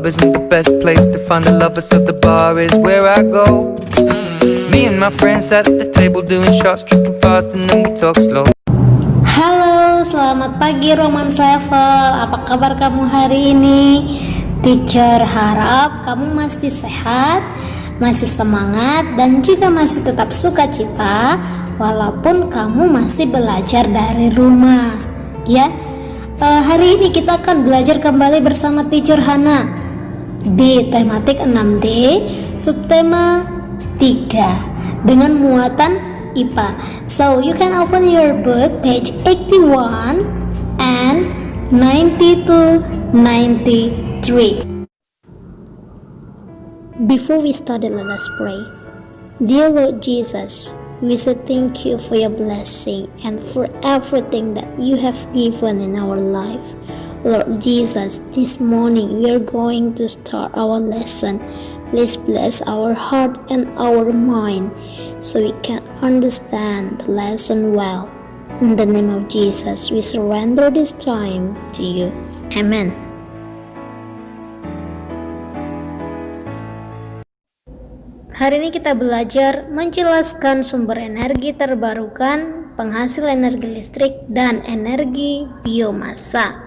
club isn't the best place to find the lovers, so the bar is where I go. Me and my friends sat at the table doing shots, tripping fast, and then we talk slow. Halo, selamat pagi Romance Level. Apa kabar kamu hari ini? Teacher harap kamu masih sehat, masih semangat, dan juga masih tetap sukacita walaupun kamu masih belajar dari rumah. Ya, hari ini kita akan belajar kembali bersama Teacher Hana di tematik 6D, subtema 3 dengan muatan IPA. So you can open your book page 81 and 90 to 93. Before we start, let us pray. Dear Lord Jesus, we say thank you for your blessing and for everything that you have given in our life. Lord Jesus, this morning we are going to start our lesson. Please bless our heart and our mind so we can understand the lesson well. In the name of Jesus, we surrender this time to you. Amen. Hari ini kita belajar menjelaskan sumber energi terbarukan, penghasil energi listrik, dan energi biomasa.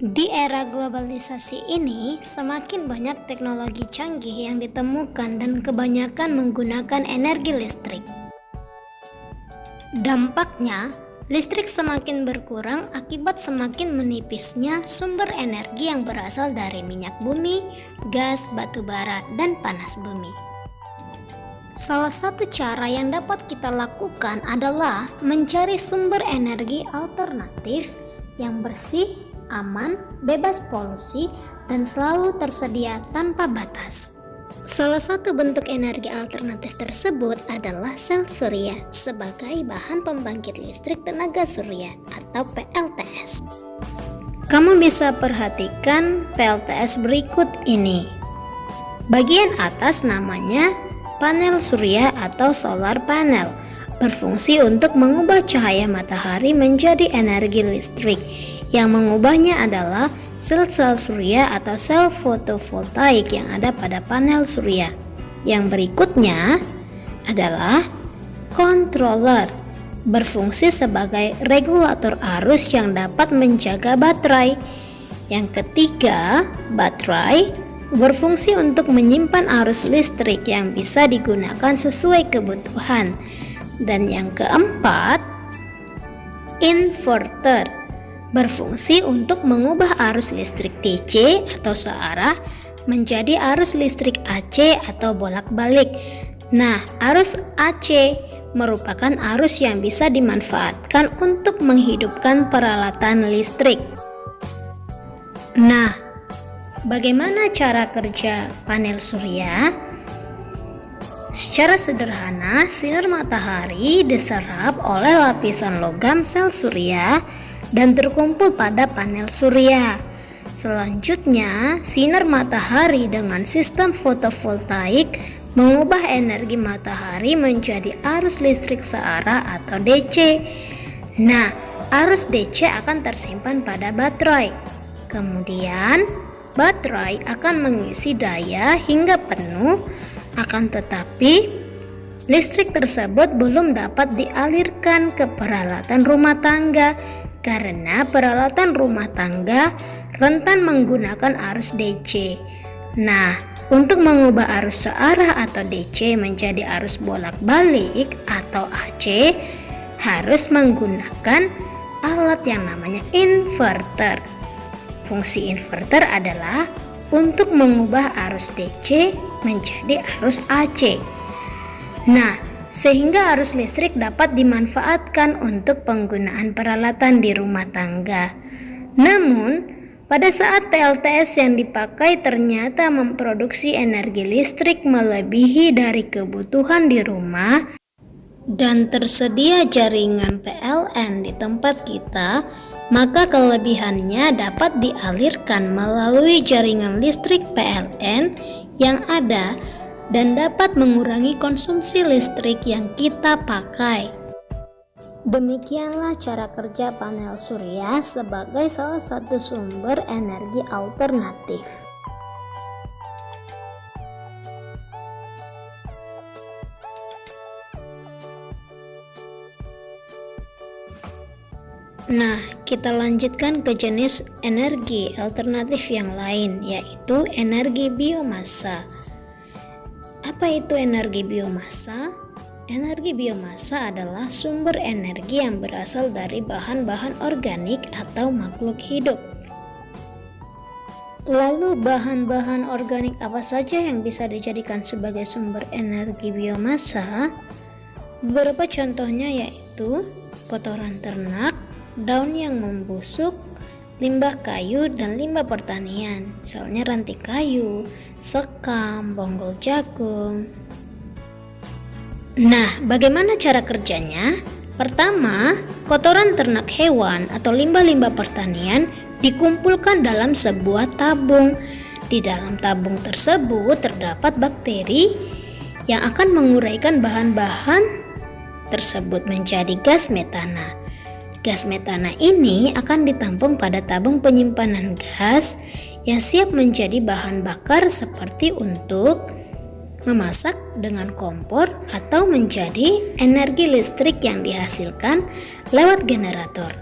Di era globalisasi ini, semakin banyak teknologi canggih yang ditemukan dan kebanyakan menggunakan energi listrik. Dampaknya, listrik semakin berkurang akibat semakin menipisnya sumber energi yang berasal dari minyak bumi, gas, batu bara, dan panas bumi. Salah satu cara yang dapat kita lakukan adalah mencari sumber energi alternatif yang bersih, aman, bebas polusi, dan selalu tersedia tanpa batas. Salah satu bentuk energi alternatif tersebut adalah sel surya sebagai bahan pembangkit listrik tenaga surya atau PLTS. Kamu bisa perhatikan PLTS berikut ini. Bagian atas namanya panel surya atau solar panel, berfungsi untuk mengubah cahaya matahari menjadi energi listrik. Yang mengubahnya adalah sel-sel surya atau sel fotovoltaik yang ada pada panel surya. Yang berikutnya adalah controller, berfungsi sebagai regulator arus yang dapat menjaga baterai. Yang ketiga, baterai berfungsi untuk menyimpan arus listrik yang bisa digunakan sesuai kebutuhan. Dan yang keempat, inverter, berfungsi untuk mengubah arus listrik DC atau searah menjadi arus listrik AC atau bolak-balik. Nah, arus AC merupakan arus yang bisa dimanfaatkan untuk menghidupkan peralatan listrik. Nah, bagaimana cara kerja panel surya? Secara sederhana, sinar matahari diserap oleh lapisan logam sel surya dan terkumpul pada panel surya. Selanjutnya, sinar matahari dengan sistem fotovoltaik mengubah energi matahari menjadi arus listrik searah atau DC. Nah, arus DC akan tersimpan pada baterai. Kemudian, baterai akan mengisi daya hingga penuh, akan tetapi listrik tersebut belum dapat dialirkan ke peralatan rumah tangga karena peralatan rumah tangga rentan menggunakan arus DC. Nah, untuk mengubah arus searah atau DC menjadi arus bolak-balik atau AC, harus menggunakan alat yang namanya inverter. Fungsi inverter adalah untuk mengubah arus DC menjadi arus AC. Nah, sehingga arus listrik dapat dimanfaatkan untuk penggunaan peralatan di rumah tangga. Namun, pada saat PLTS yang dipakai ternyata memproduksi energi listrik melebihi dari kebutuhan di rumah dan tersedia jaringan PLN di tempat kita, maka kelebihannya dapat dialirkan melalui jaringan listrik PLN yang ada dan dapat mengurangi konsumsi listrik yang kita pakai. Demikianlah cara kerja panel surya sebagai salah satu sumber energi alternatif. Nah, kita lanjutkan ke jenis energi alternatif yang lain, yaitu energi biomasa. Apa itu energi biomasa? Energi biomasa adalah sumber energi yang berasal dari bahan-bahan organik atau makhluk hidup. Lalu bahan-bahan organik apa saja yang bisa dijadikan sebagai sumber energi biomasa? Beberapa contohnya yaitu kotoran ternak, daun yang membusuk, limbah kayu, dan limbah pertanian, misalnya ranting kayu, sekam, bonggol jagung. Nah, bagaimana cara kerjanya? Pertama, kotoran ternak hewan atau limbah-limbah pertanian dikumpulkan dalam sebuah tabung. Di dalam tabung tersebut terdapat bakteri yang akan menguraikan bahan-bahan tersebut menjadi gas metana. Gas metana ini akan ditampung pada tabung penyimpanan gas yang siap menjadi bahan bakar seperti untuk memasak dengan kompor atau menjadi energi listrik yang dihasilkan lewat generator.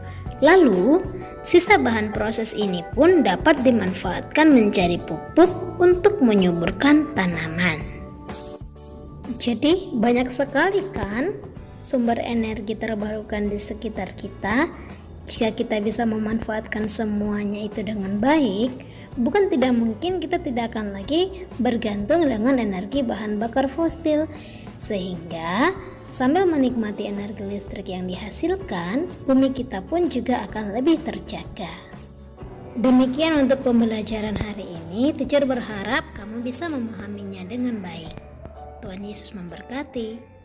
Lalu, sisa bahan proses ini pun dapat dimanfaatkan menjadi pupuk untuk menyuburkan tanaman. Jadi, banyak sekali kan sumber energi terbarukan di sekitar kita. Jika kita bisa memanfaatkan semuanya itu dengan baik, bukan tidak mungkin kita tidak akan lagi bergantung dengan energi bahan bakar fosil. Sehingga sambil menikmati energi listrik yang dihasilkan, bumi kita pun juga akan lebih terjaga. Demikian untuk pembelajaran hari ini. Teacher berharap kamu bisa memahaminya dengan baik. Tuhan Yesus memberkati.